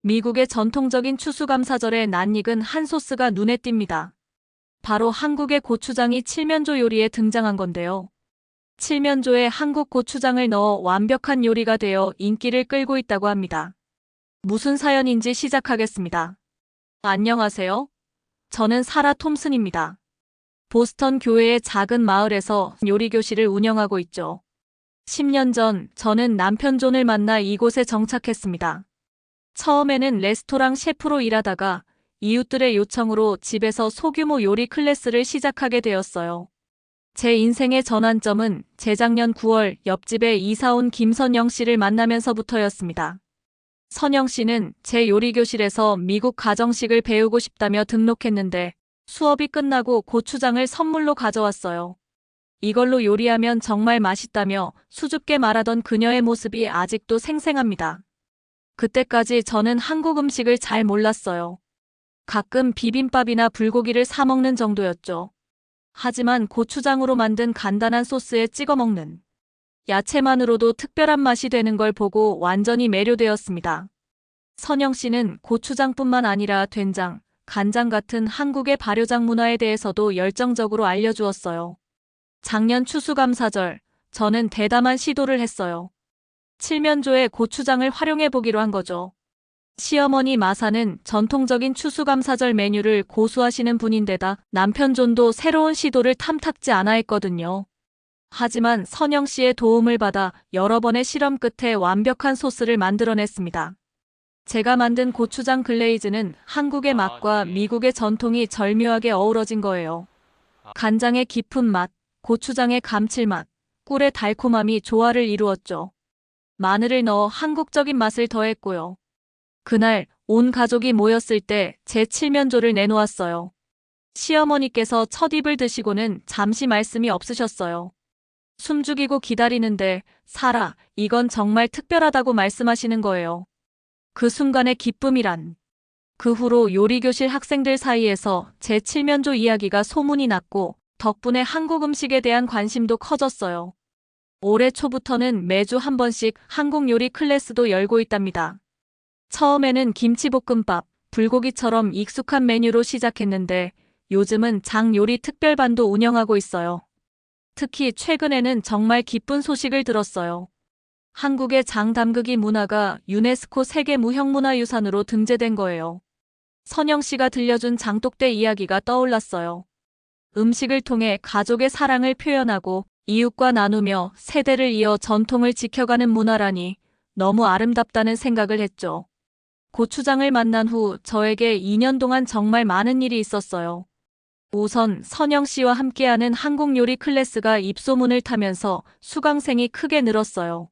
미국의 전통적인 추수감사절에 낯익은 한 소스가 눈에 띕니다. 바로 한국의 고추장이 칠면조 요리에 등장한 건데요. 칠면조에 한국 고추장을 넣어 완벽한 요리가 되어 인기를 끌고 있다고 합니다. 무슨 사연인지 시작하겠습니다. 안녕하세요. 저는 사라 톰슨입니다. 보스턴 교회의 작은 마을에서 요리교실을 운영하고 있죠. 10년 전 저는 남편 존을 만나 이곳에 정착했습니다. 처음에는 레스토랑 셰프로 일하다가 이웃들의 요청으로 집에서 소규모 요리 클래스를 시작하게 되었어요. 제 인생의 전환점은 재작년 9월 옆집에 이사온 김선영 씨를 만나면서부터였습니다. 선영 씨는 제 요리교실에서 미국 가정식을 배우고 싶다며 등록했는데 수업이 끝나고 고추장을 선물로 가져왔어요. 이걸로 요리하면 정말 맛있다며 수줍게 말하던 그녀의 모습이 아직도 생생합니다. 그때까지 저는 한국 음식을 잘 몰랐어요. 가끔 비빔밥이나 불고기를 사 먹는 정도였죠. 하지만 고추장으로 만든 간단한 소스에 찍어 먹는 야채만으로도 특별한 맛이 되는 걸 보고 완전히 매료되었습니다. 선영 씨는 고추장뿐만 아니라 된장, 간장 같은 한국의 발효장 문화에 대해서도 열정적으로 알려주었어요. 작년 추수감사절, 저는 대담한 시도를 했어요. 칠면조에 고추장을 활용해 보기로 한 거죠. 시어머니 마사는 전통적인 추수감사절 메뉴를 고수하시는 분인데다 남편 존도 새로운 시도를 탐탁지 않아 했거든요. 하지만 선영 씨의 도움을 받아 여러 번의 실험 끝에 완벽한 소스를 만들어냈습니다. 제가 만든 고추장 글레이즈는 한국의 맛과 미국의 전통이 절묘하게 어우러진 거예요. 간장의 깊은 맛, 고추장의 감칠맛, 꿀의 달콤함이 조화를 이루었죠. 마늘을 넣어 한국적인 맛을 더했고요. 그날 온 가족이 모였을 때 제 칠면조를 내놓았어요. 시어머니께서 첫 입을 드시고는 잠시 말씀이 없으셨어요. 숨죽이고 기다리는데 사라, 이건 정말 특별하다고 말씀하시는 거예요. 그 순간의 기쁨이란. 그 후로 요리교실 학생들 사이에서 제 칠면조 이야기가 소문이 났고 덕분에 한국 음식에 대한 관심도 커졌어요. 올해 초부터는 매주 한 번씩 한국 요리 클래스도 열고 있답니다. 처음에는 김치볶음밥, 불고기처럼 익숙한 메뉴로 시작했는데 요즘은 장 요리 특별반도 운영하고 있어요. 특히 최근에는 정말 기쁜 소식을 들었어요. 한국의 장 담그기 문화가 유네스코 세계 무형문화유산으로 등재된 거예요. 선영 씨가 들려준 장독대 이야기가 떠올랐어요. 음식을 통해 가족의 사랑을 표현하고 이웃과 나누며 세대를 이어 전통을 지켜가는 문화라니 너무 아름답다는 생각을 했죠. 고추장을 만난 후 저에게 2년 동안 정말 많은 일이 있었어요. 우선 선영 씨와 함께하는 한국 요리 클래스가 입소문을 타면서 수강생이 크게 늘었어요.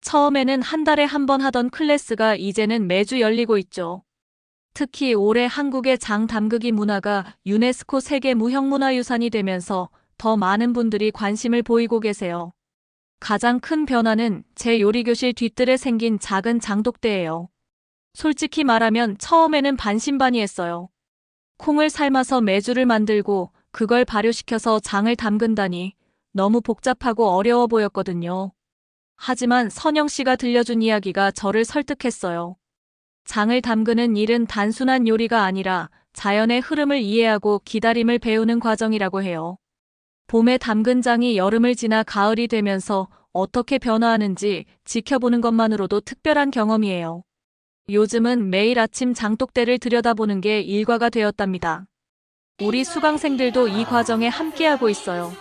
처음에는 한 달에 한 번 하던 클래스가 이제는 매주 열리고 있죠. 특히 올해 한국의 장 담그기 문화가 유네스코 세계 무형문화유산이 되면서 더 많은 분들이 관심을 보이고 계세요. 가장 큰 변화는 제 요리교실 뒤뜰에 생긴 작은 장독대예요. 솔직히 말하면 처음에는 반신반의했어요. 콩을 삶아서 메주를 만들고 그걸 발효시켜서 장을 담근다니 너무 복잡하고 어려워 보였거든요. 하지만 선영 씨가 들려준 이야기가 저를 설득했어요. 장을 담그는 일은 단순한 요리가 아니라 자연의 흐름을 이해하고 기다림을 배우는 과정이라고 해요. 봄에 담근 장이 여름을 지나 가을이 되면서 어떻게 변화하는지 지켜보는 것만으로도 특별한 경험이에요. 요즘은 매일 아침 장독대를 들여다보는 게 일과가 되었답니다. 우리 수강생들도 이 과정에 함께하고 있어요.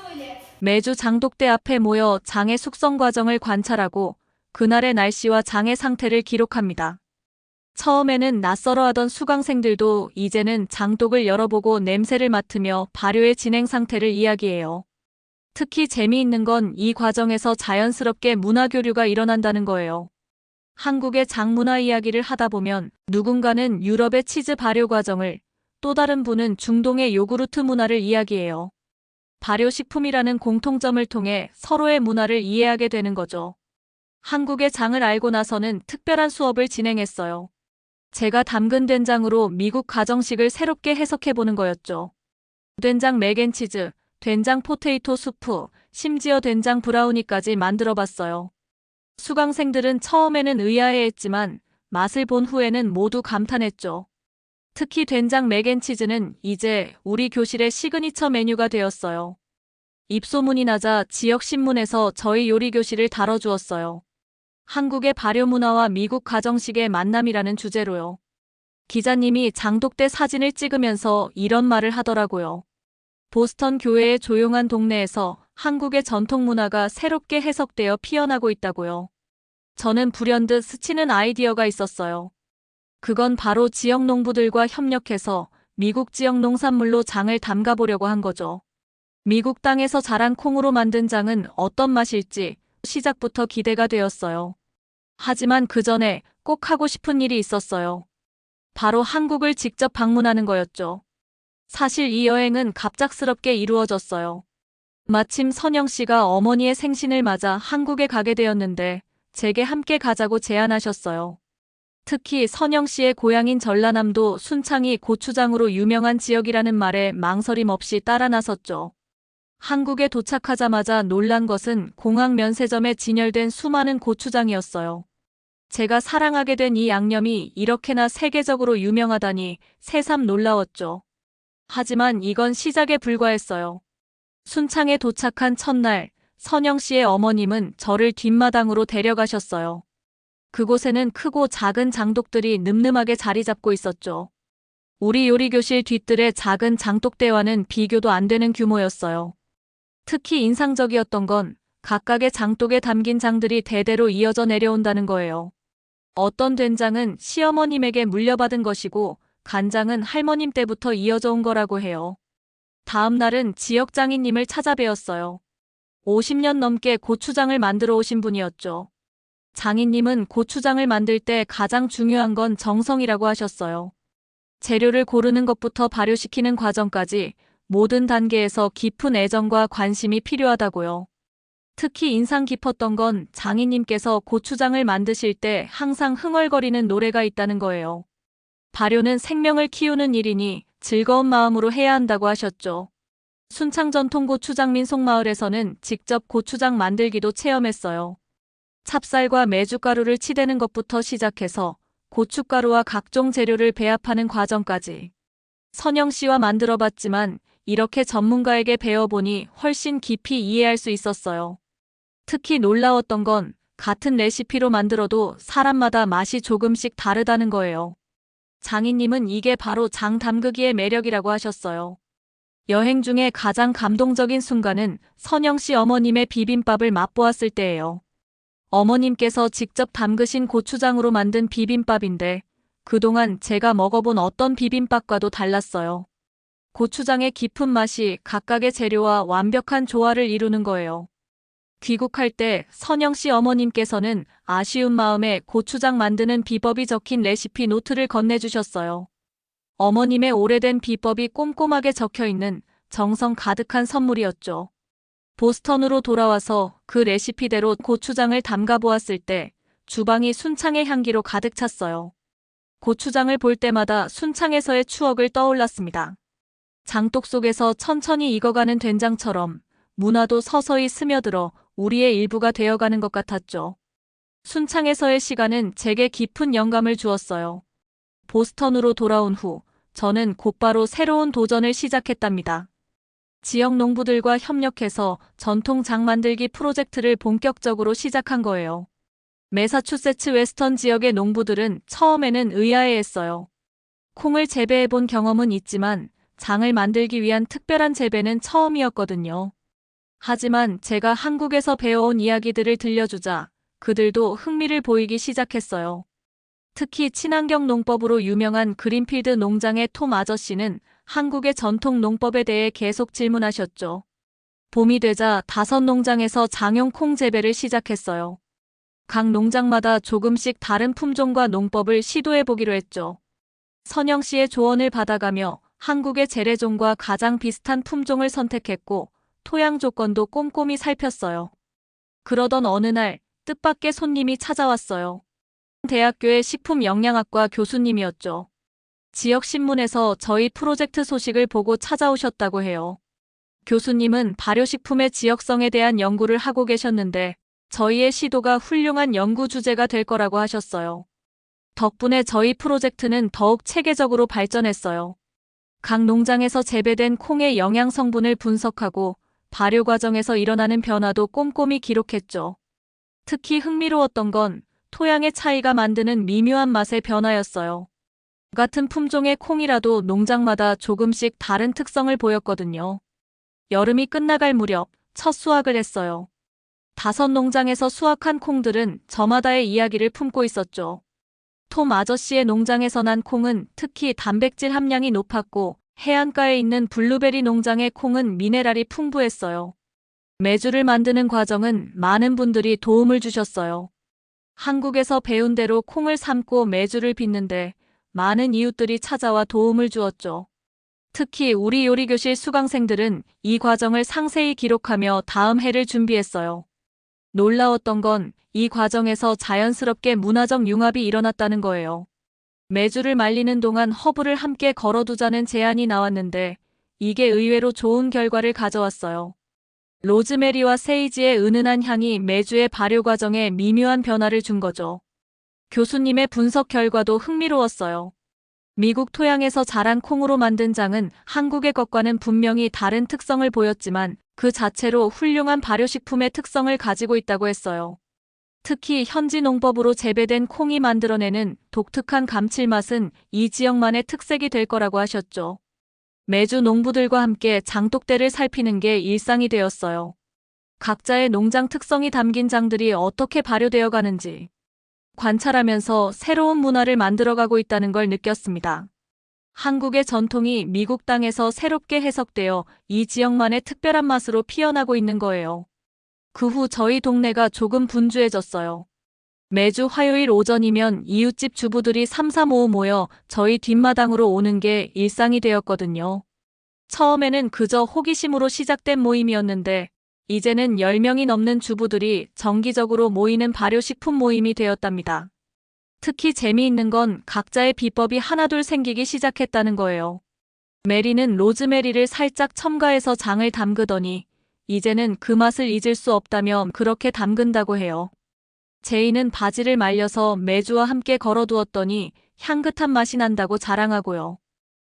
매주 장독대 앞에 모여 장의 숙성 과정을 관찰하고 그날의 날씨와 장의 상태를 기록합니다. 처음에는 낯설어 하던 수강생들도 이제는 장독을 열어보고 냄새를 맡으며 발효의 진행 상태를 이야기해요. 특히 재미있는 건 이 과정에서 자연스럽게 문화 교류가 일어난다는 거예요. 한국의 장 문화 이야기를 하다 보면 누군가는 유럽의 치즈 발효 과정을, 또 다른 분은 중동의 요구르트 문화를 이야기해요. 발효식품이라는 공통점을 통해 서로의 문화를 이해하게 되는 거죠. 한국의 장을 알고 나서는 특별한 수업을 진행했어요. 제가 담근 된장으로 미국 가정식을 새롭게 해석해보는 거였죠. 된장 맥앤치즈, 된장 포테이토 수프, 심지어 된장 브라우니까지 만들어봤어요. 수강생들은 처음에는 의아해했지만 맛을 본 후에는 모두 감탄했죠. 특히 된장 맥앤치즈는 이제 우리 교실의 시그니처 메뉴가 되었어요. 입소문이 나자 지역 신문에서 저희 요리 교실을 다뤄주었어요. 한국의 발효 문화와 미국 가정식의 만남이라는 주제로요. 기자님이 장독대 사진을 찍으면서 이런 말을 하더라고요. 보스턴 교회의 조용한 동네에서 한국의 전통 문화가 새롭게 해석되어 피어나고 있다고요. 저는 불현듯 스치는 아이디어가 있었어요. 그건 바로 지역 농부들과 협력해서 미국 지역 농산물로 장을 담가보려고 한 거죠. 미국 땅에서 자란 콩으로 만든 장은 어떤 맛일지 시작부터 기대가 되었어요. 하지만 그 전에 꼭 하고 싶은 일이 있었어요. 바로 한국을 직접 방문하는 거였죠. 사실 이 여행은 갑작스럽게 이루어졌어요. 마침 선영 씨가 어머니의 생신을 맞아 한국에 가게 되었는데 제게 함께 가자고 제안하셨어요. 특히 선영 씨의 고향인 전라남도 순창이 고추장으로 유명한 지역이라는 말에 망설임 없이 따라 나섰죠. 한국에 도착하자마자 놀란 것은 공항 면세점에 진열된 수많은 고추장이었어요. 제가 사랑하게 된 이 양념이 이렇게나 세계적으로 유명하다니 새삼 놀라웠죠. 하지만 이건 시작에 불과했어요. 순창에 도착한 첫날, 선영 씨의 어머님은 저를 뒷마당으로 데려가셨어요. 그곳에는 크고 작은 장독들이 늠름하게 자리 잡고 있었죠. 우리 요리교실 뒤뜰의 작은 장독대와는 비교도 안 되는 규모였어요. 특히 인상적이었던 건 각각의 장독에 담긴 장들이 대대로 이어져 내려온다는 거예요. 어떤 된장은 시어머님에게 물려받은 것이고 간장은 할머님 때부터 이어져 온 거라고 해요. 다음 날은 지역 장인님을 찾아뵈었어요. 50년 넘게 고추장을 만들어 오신 분이었죠. 장인님은 고추장을 만들 때 가장 중요한 건 정성이라고 하셨어요. 재료를 고르는 것부터 발효시키는 과정까지 모든 단계에서 깊은 애정과 관심이 필요하다고요. 특히 인상 깊었던 건 장인님께서 고추장을 만드실 때 항상 흥얼거리는 노래가 있다는 거예요. 발효는 생명을 키우는 일이니 즐거운 마음으로 해야 한다고 하셨죠. 순창 전통 고추장 민속마을에서는 직접 고추장 만들기도 체험했어요. 찹쌀과 메주가루를 치대는 것부터 시작해서 고춧가루와 각종 재료를 배합하는 과정까지. 선영 씨와 만들어봤지만 이렇게 전문가에게 배워보니 훨씬 깊이 이해할 수 있었어요. 특히 놀라웠던 건 같은 레시피로 만들어도 사람마다 맛이 조금씩 다르다는 거예요. 장인님은 이게 바로 장 담그기의 매력이라고 하셨어요. 여행 중에 가장 감동적인 순간은 선영 씨 어머님의 비빔밥을 맛보았을 때예요. 어머님께서 직접 담그신 고추장으로 만든 비빔밥인데 그동안 제가 먹어본 어떤 비빔밥과도 달랐어요. 고추장의 깊은 맛이 각각의 재료와 완벽한 조화를 이루는 거예요. 귀국할 때 선영 씨 어머님께서는 아쉬운 마음에 고추장 만드는 비법이 적힌 레시피 노트를 건네주셨어요. 어머님의 오래된 비법이 꼼꼼하게 적혀있는 정성 가득한 선물이었죠. 보스턴으로 돌아와서 그 레시피대로 고추장을 담가 보았을 때 주방이 순창의 향기로 가득 찼어요. 고추장을 볼 때마다 순창에서의 추억을 떠올랐습니다. 장독 속에서 천천히 익어가는 된장처럼 문화도 서서히 스며들어 우리의 일부가 되어가는 것 같았죠. 순창에서의 시간은 제게 깊은 영감을 주었어요. 보스턴으로 돌아온 후 저는 곧바로 새로운 도전을 시작했답니다. 지역 농부들과 협력해서 전통 장 만들기 프로젝트를 본격적으로 시작한 거예요. 매사추세츠 웨스턴 지역의 농부들은 처음에는 의아해했어요. 콩을 재배해본 경험은 있지만 장을 만들기 위한 특별한 재배는 처음이었거든요. 하지만 제가 한국에서 배워온 이야기들을 들려주자 그들도 흥미를 보이기 시작했어요. 특히 친환경 농법으로 유명한 그린필드 농장의 톰 아저씨는 한국의 전통 농법에 대해 계속 질문하셨죠. 봄이 되자 5농장에서 장용 콩 재배를 시작했어요. 각 농장마다 조금씩 다른 품종과 농법을 시도해보기로 했죠. 선영 씨의 조언을 받아가며 한국의 재래종과 가장 비슷한 품종을 선택했고 토양 조건도 꼼꼼히 살폈어요. 그러던 어느 날 뜻밖의 손님이 찾아왔어요. 대학교의 식품영양학과 교수님이었죠. 지역 신문에서 저희 프로젝트 소식을 보고 찾아오셨다고 해요. 교수님은 발효식품의 지역성에 대한 연구를 하고 계셨는데 저희의 시도가 훌륭한 연구 주제가 될 거라고 하셨어요. 덕분에 저희 프로젝트는 더욱 체계적으로 발전했어요. 각 농장에서 재배된 콩의 영양 성분을 분석하고 발효 과정에서 일어나는 변화도 꼼꼼히 기록했죠. 특히 흥미로웠던 건 토양의 차이가 만드는 미묘한 맛의 변화였어요. 같은 품종의 콩이라도 농장마다 조금씩 다른 특성을 보였거든요. 여름이 끝나갈 무렵 첫 수확을 했어요. 5 농장에서 수확한 콩들은 저마다의 이야기를 품고 있었죠. 톰 아저씨의 농장에서 난 콩은 특히 단백질 함량이 높았고 해안가에 있는 블루베리 농장의 콩은 미네랄이 풍부했어요. 메주를 만드는 과정은 많은 분들이 도움을 주셨어요. 한국에서 배운 대로 콩을 삶고 메주를 빚는데 많은 이웃들이 찾아와 도움을 주었죠. 특히 우리 요리교실 수강생들은 이 과정을 상세히 기록하며 다음 해를 준비했어요. 놀라웠던 건 이 과정에서 자연스럽게 문화적 융합이 일어났다는 거예요. 메주를 말리는 동안 허브를 함께 걸어두자는 제안이 나왔는데 이게 의외로 좋은 결과를 가져왔어요. 로즈메리와 세이지의 은은한 향이 메주의 발효 과정에 미묘한 변화를 준 거죠. 교수님의 분석 결과도 흥미로웠어요. 미국 토양에서 자란 콩으로 만든 장은 한국의 것과는 분명히 다른 특성을 보였지만 그 자체로 훌륭한 발효식품의 특성을 가지고 있다고 했어요. 특히 현지 농법으로 재배된 콩이 만들어내는 독특한 감칠맛은 이 지역만의 특색이 될 거라고 하셨죠. 매주 농부들과 함께 장독대를 살피는 게 일상이 되었어요. 각자의 농장 특성이 담긴 장들이 어떻게 발효되어 가는지 관찰하면서 새로운 문화를 만들어가고 있다는 걸 느꼈습니다. 한국의 전통이 미국 땅에서 새롭게 해석되어 이 지역만의 특별한 맛으로 피어나고 있는 거예요. 그 후 저희 동네가 조금 분주해졌어요. 매주 화요일 오전이면 이웃집 주부들이 3-4-5 모여 저희 뒷마당으로 오는 게 일상이 되었거든요. 처음에는 그저 호기심으로 시작된 모임이었는데 이제는 10명이 넘는 주부들이 정기적으로 모이는 발효식품 모임이 되었답니다. 특히 재미있는 건 각자의 비법이 하나둘 생기기 시작했다는 거예요. 메리는 로즈메리를 살짝 첨가해서 장을 담그더니 이제는 그 맛을 잊을 수 없다며 그렇게 담근다고 해요. 제이는 바지를 말려서 메주와 함께 걸어두었더니 향긋한 맛이 난다고 자랑하고요.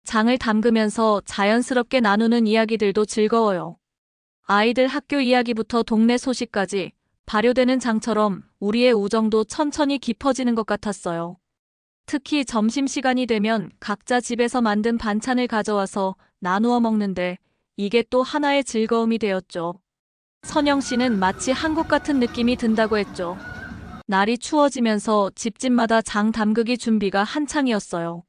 장을 담그면서 자연스럽게 나누는 이야기들도 즐거워요. 아이들 학교 이야기부터 동네 소식까지 발효되는 장처럼 우리의 우정도 천천히 깊어지는 것 같았어요. 특히 점심시간이 되면 각자 집에서 만든 반찬을 가져와서 나누어 먹는데 이게 또 하나의 즐거움이 되었죠. 선영 씨는 마치 한국 같은 느낌이 든다고 했죠. 날이 추워지면서 집집마다 장 담그기 준비가 한창이었어요.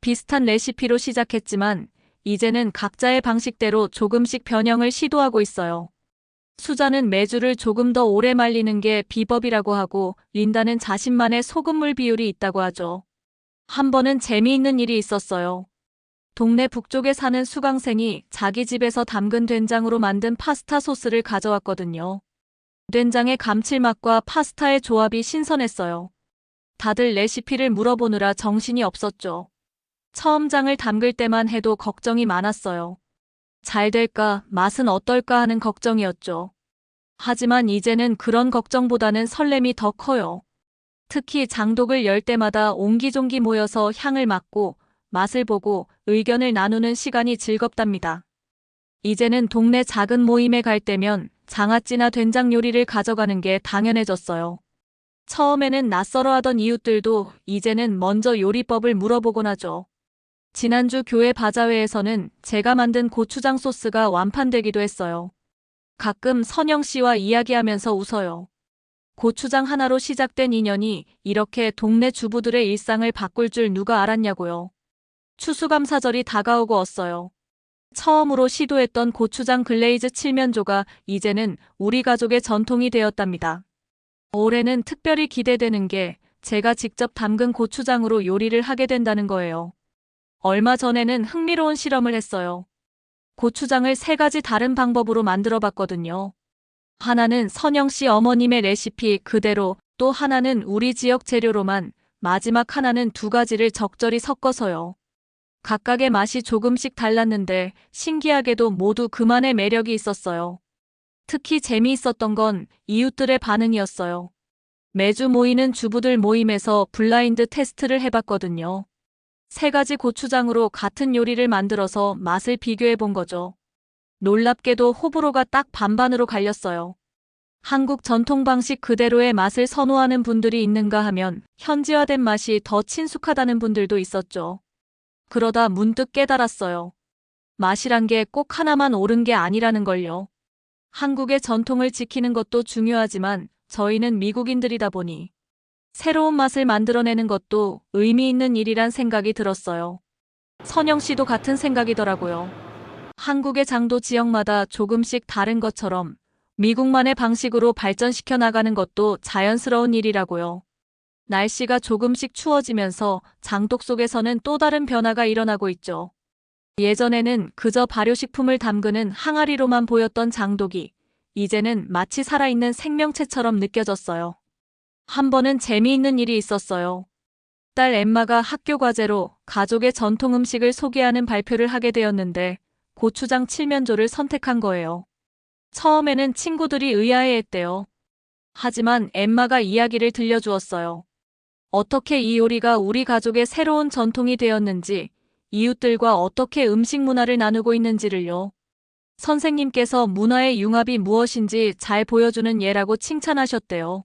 비슷한 레시피로 시작했지만 이제는 각자의 방식대로 조금씩 변형을 시도하고 있어요. 수자는 메주를 조금 더 오래 말리는 게 비법이라고 하고 린다는 자신만의 소금물 비율이 있다고 하죠. 한 번은 재미있는 일이 있었어요. 동네 북쪽에 사는 수강생이 자기 집에서 담근 된장으로 만든 파스타 소스를 가져왔거든요. 된장의 감칠맛과 파스타의 조합이 신선했어요. 다들 레시피를 물어보느라 정신이 없었죠. 처음 장을 담글 때만 해도 걱정이 많았어요. 잘 될까, 맛은 어떨까 하는 걱정이었죠. 하지만 이제는 그런 걱정보다는 설렘이 더 커요. 특히 장독을 열 때마다 옹기종기 모여서 향을 맡고 맛을 보고 의견을 나누는 시간이 즐겁답니다. 이제는 동네 작은 모임에 갈 때면 장아찌나 된장 요리를 가져가는 게 당연해졌어요. 처음에는 낯설어하던 이웃들도 이제는 먼저 요리법을 물어보곤 하죠. 지난주 교회 바자회에서는 제가 만든 고추장 소스가 완판되기도 했어요. 가끔 선영 씨와 이야기하면서 웃어요. 고추장 하나로 시작된 인연이 이렇게 동네 주부들의 일상을 바꿀 줄 누가 알았냐고요. 추수감사절이 다가오고 있어요. 처음으로 시도했던 고추장 글레이즈 칠면조가 이제는 우리 가족의 전통이 되었답니다. 올해는 특별히 기대되는 게 제가 직접 담근 고추장으로 요리를 하게 된다는 거예요. 얼마 전에는 흥미로운 실험을 했어요. 고추장을 3가지 다른 방법으로 만들어 봤거든요. 하나는 선영 씨 어머님의 레시피 그대로, 또 하나는 우리 지역 재료로만, 마지막 하나는 2가지를 적절히 섞어서요. 각각의 맛이 조금씩 달랐는데 신기하게도 모두 그만의 매력이 있었어요. 특히 재미있었던 건 이웃들의 반응이었어요. 매주 모이는 주부들 모임에서 블라인드 테스트를 해봤거든요. 3가지 고추장으로 같은 요리를 만들어서 맛을 비교해 본 거죠. 놀랍게도 호불호가 딱 반반으로 갈렸어요. 한국 전통 방식 그대로의 맛을 선호하는 분들이 있는가 하면 현지화된 맛이 더 친숙하다는 분들도 있었죠. 그러다 문득 깨달았어요. 맛이란 게 꼭 하나만 옳은 게 아니라는 걸요. 한국의 전통을 지키는 것도 중요하지만 저희는 미국인들이다 보니 새로운 맛을 만들어내는 것도 의미 있는 일이란 생각이 들었어요. 선영 씨도 같은 생각이더라고요. 한국의 장도 지역마다 조금씩 다른 것처럼 미국만의 방식으로 발전시켜 나가는 것도 자연스러운 일이라고요. 날씨가 조금씩 추워지면서 장독 속에서는 또 다른 변화가 일어나고 있죠. 예전에는 그저 발효식품을 담그는 항아리로만 보였던 장독이 이제는 마치 살아있는 생명체처럼 느껴졌어요. 한 번은 재미있는 일이 있었어요. 딸 엠마가 학교 과제로 가족의 전통 음식을 소개하는 발표를 하게 되었는데 고추장 칠면조를 선택한 거예요. 처음에는 친구들이 의아해했대요. 하지만 엠마가 이야기를 들려주었어요. 어떻게 이 요리가 우리 가족의 새로운 전통이 되었는지, 이웃들과 어떻게 음식 문화를 나누고 있는지를요. 선생님께서 문화의 융합이 무엇인지 잘 보여주는 예라고 칭찬하셨대요.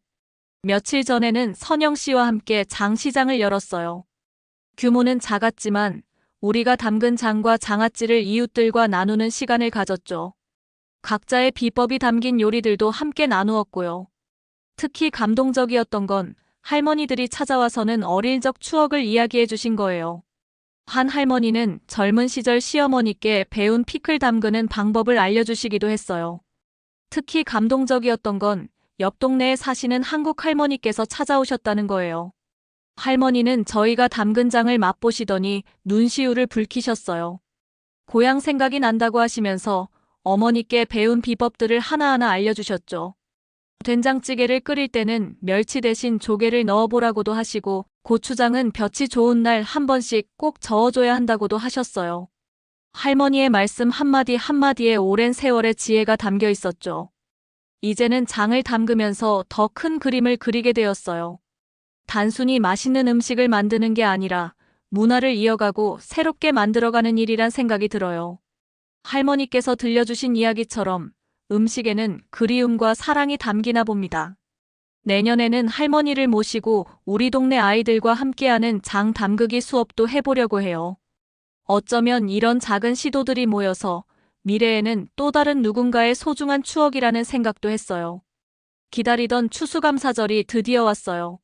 며칠 전에는 선영 씨와 함께 장시장을 열었어요. 규모는 작았지만 우리가 담근 장과 장아찌를 이웃들과 나누는 시간을 가졌죠. 각자의 비법이 담긴 요리들도 함께 나누었고요. 특히 감동적이었던 건 할머니들이 찾아와서는 어릴 적 추억을 이야기해 주신 거예요. 한 할머니는 젊은 시절 시어머니께 배운 피클 담그는 방법을 알려주시기도 했어요. 특히 감동적이었던 건 옆 동네에 사시는 한국 할머니께서 찾아오셨다는 거예요. 할머니는 저희가 담근 장을 맛보시더니 눈시울을 붉히셨어요. 고향 생각이 난다고 하시면서 어머니께 배운 비법들을 하나하나 알려주셨죠. 된장찌개를 끓일 때는 멸치 대신 조개를 넣어보라고도 하시고 고추장은 볕이 좋은 날 한 번씩 꼭 저어줘야 한다고도 하셨어요. 할머니의 말씀 한마디 한마디에 오랜 세월의 지혜가 담겨 있었죠. 이제는 장을 담그면서 더 큰 그림을 그리게 되었어요. 단순히 맛있는 음식을 만드는 게 아니라 문화를 이어가고 새롭게 만들어가는 일이란 생각이 들어요. 할머니께서 들려주신 이야기처럼 음식에는 그리움과 사랑이 담기나 봅니다. 내년에는 할머니를 모시고 우리 동네 아이들과 함께하는 장 담그기 수업도 해보려고 해요. 어쩌면 이런 작은 시도들이 모여서 미래에는 또 다른 누군가의 소중한 추억이라는 생각도 했어요. 기다리던 추수감사절이 드디어 왔어요.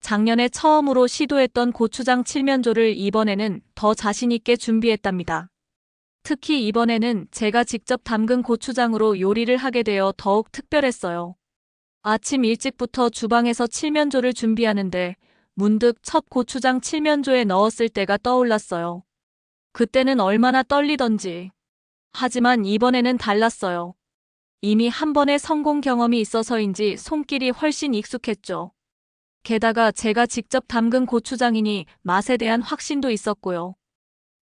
작년에 처음으로 시도했던 고추장 칠면조를 이번에는 더 자신 있게 준비했답니다. 특히 이번에는 제가 직접 담근 고추장으로 요리를 하게 되어 더욱 특별했어요. 아침 일찍부터 주방에서 칠면조를 준비하는데 문득 첫 고추장 칠면조에 넣었을 때가 떠올랐어요. 그때는 얼마나 떨리던지. 하지만 이번에는 달랐어요. 이미 한 번의 성공 경험이 있어서인지 손길이 훨씬 익숙했죠. 게다가 제가 직접 담근 고추장이니 맛에 대한 확신도 있었고요.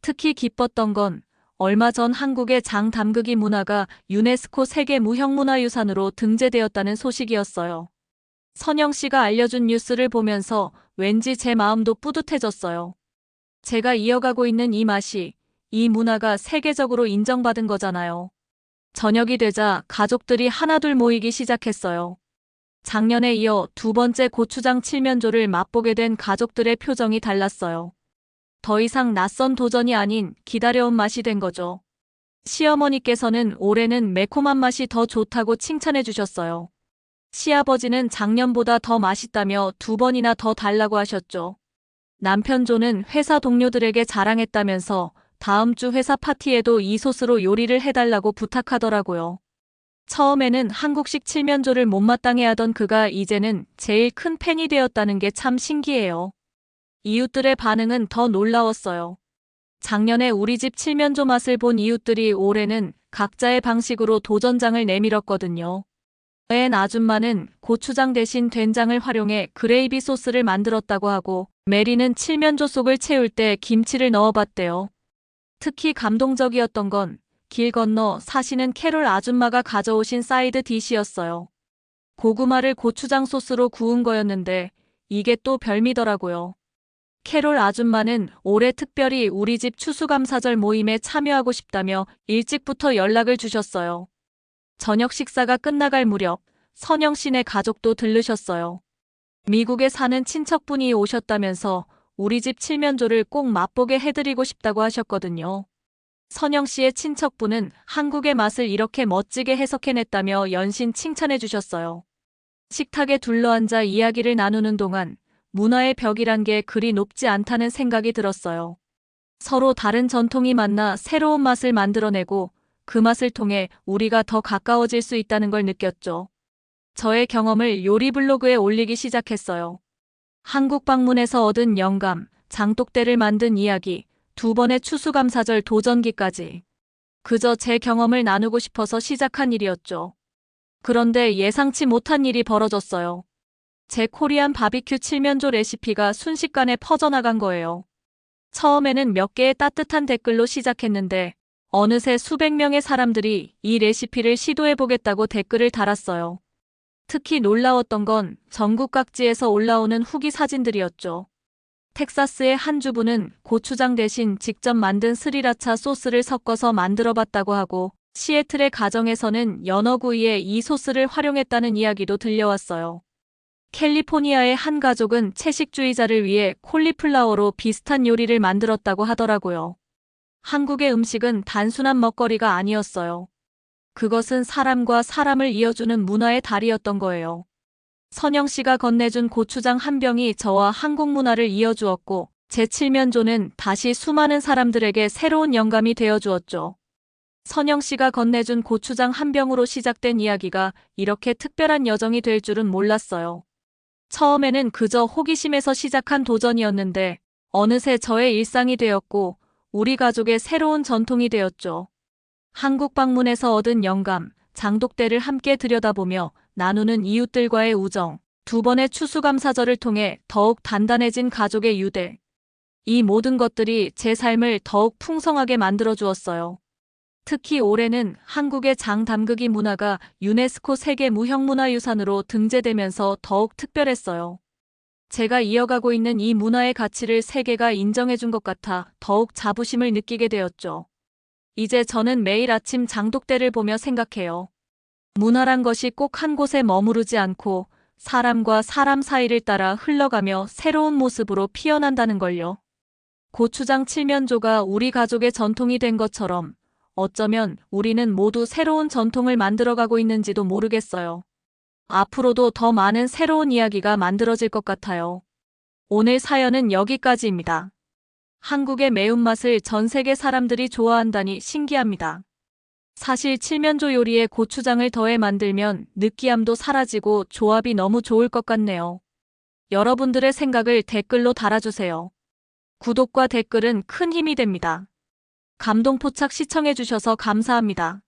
특히 기뻤던 건 얼마 전 한국의 장 담그기 문화가 유네스코 세계 무형문화유산으로 등재되었다는 소식이었어요. 선영 씨가 알려준 뉴스를 보면서 왠지 제 마음도 뿌듯해졌어요. 제가 이어가고 있는 이 맛이, 이 문화가 세계적으로 인정받은 거잖아요. 저녁이 되자 가족들이 하나둘 모이기 시작했어요. 작년에 이어 2번째 고추장 칠면조를 맛보게 된 가족들의 표정이 달랐어요. 더 이상 낯선 도전이 아닌 기다려온 맛이 된 거죠. 시어머니께서는 올해는 매콤한 맛이 더 좋다고 칭찬해 주셨어요. 시아버지는 작년보다 더 맛있다며 2번이나 더 달라고 하셨죠. 남편 조는 회사 동료들에게 자랑했다면서 다음 주 회사 파티에도 이 소스로 요리를 해달라고 부탁하더라고요. 처음에는 한국식 칠면조를 못마땅해 하던 그가 이제는 제일 큰 팬이 되었다는 게 참 신기해요. 이웃들의 반응은 더 놀라웠어요. 작년에 우리 집 칠면조 맛을 본 이웃들이 올해는 각자의 방식으로 도전장을 내밀었거든요. 웬 아줌마는 고추장 대신 된장을 활용해 그레이비 소스를 만들었다고 하고 메리는 칠면조 속을 채울 때 김치를 넣어봤대요. 특히 감동적이었던 건 길 건너 사시는 캐롤 아줌마가 가져오신 사이드 디시였어요. 고구마를 고추장 소스로 구운 거였는데 이게 또 별미더라고요. 캐롤 아줌마는 올해 특별히 우리 집 추수감사절 모임에 참여하고 싶다며 일찍부터 연락을 주셨어요. 저녁 식사가 끝나갈 무렵 선영 씨네 가족도 들르셨어요. 미국에 사는 친척분이 오셨다면서 우리 집 칠면조를 꼭 맛보게 해드리고 싶다고 하셨거든요. 선영 씨의 친척분은 한국의 맛을 이렇게 멋지게 해석해냈다며 연신 칭찬해 주셨어요. 식탁에 둘러앉아 이야기를 나누는 동안 문화의 벽이란 게 그리 높지 않다는 생각이 들었어요. 서로 다른 전통이 만나 새로운 맛을 만들어내고 그 맛을 통해 우리가 더 가까워질 수 있다는 걸 느꼈죠. 저의 경험을 요리 블로그에 올리기 시작했어요. 한국 방문에서 얻은 영감, 장독대를 만든 이야기, 2번의 추수감사절 도전기까지. 그저 제 경험을 나누고 싶어서 시작한 일이었죠. 그런데 예상치 못한 일이 벌어졌어요. 제 코리안 바비큐 칠면조 레시피가 순식간에 퍼져나간 거예요. 처음에는 몇 개의 따뜻한 댓글로 시작했는데 어느새 수백 명의 사람들이 이 레시피를 시도해보겠다고 댓글을 달았어요. 특히 놀라웠던 건 전국 각지에서 올라오는 후기 사진들이었죠. 텍사스의 한 주부는 고추장 대신 직접 만든 스리라차 소스를 섞어서 만들어봤다고 하고 시애틀의 가정에서는 연어구이에 이 소스를 활용했다는 이야기도 들려왔어요. 캘리포니아의 한 가족은 채식주의자를 위해 콜리플라워로 비슷한 요리를 만들었다고 하더라고요. 한국의 음식은 단순한 먹거리가 아니었어요. 그것은 사람과 사람을 이어주는 문화의 다리였던 거예요. 선영 씨가 건네준 고추장 한 병이 저와 한국 문화를 이어주었고 제 칠면조는 다시 수많은 사람들에게 새로운 영감이 되어주었죠. 선영 씨가 건네준 고추장 한 병으로 시작된 이야기가 이렇게 특별한 여정이 될 줄은 몰랐어요. 처음에는 그저 호기심에서 시작한 도전이었는데 어느새 저의 일상이 되었고 우리 가족의 새로운 전통이 되었죠. 한국 방문에서 얻은 영감, 장독대를 함께 들여다보며 나누는 이웃들과의 우정, 2번의 추수감사절을 통해 더욱 단단해진 가족의 유대. 이 모든 것들이 제 삶을 더욱 풍성하게 만들어 주었어요. 특히 올해는 한국의 장담그기 문화가 유네스코 세계 무형문화유산으로 등재되면서 더욱 특별했어요. 제가 이어가고 있는 이 문화의 가치를 세계가 인정해준 것 같아 더욱 자부심을 느끼게 되었죠. 이제 저는 매일 아침 장독대를 보며 생각해요. 문화란 것이 꼭 한 곳에 머무르지 않고 사람과 사람 사이를 따라 흘러가며 새로운 모습으로 피어난다는 걸요. 고추장 칠면조가 우리 가족의 전통이 된 것처럼 어쩌면 우리는 모두 새로운 전통을 만들어가고 있는지도 모르겠어요. 앞으로도 더 많은 새로운 이야기가 만들어질 것 같아요. 오늘 사연은 여기까지입니다. 한국의 매운맛을 전 세계 사람들이 좋아한다니 신기합니다. 사실 칠면조 요리에 고추장을 더해 만들면 느끼함도 사라지고 조합이 너무 좋을 것 같네요. 여러분들의 생각을 댓글로 달아주세요. 구독과 댓글은 큰 힘이 됩니다. 감동포착 시청해주셔서 감사합니다.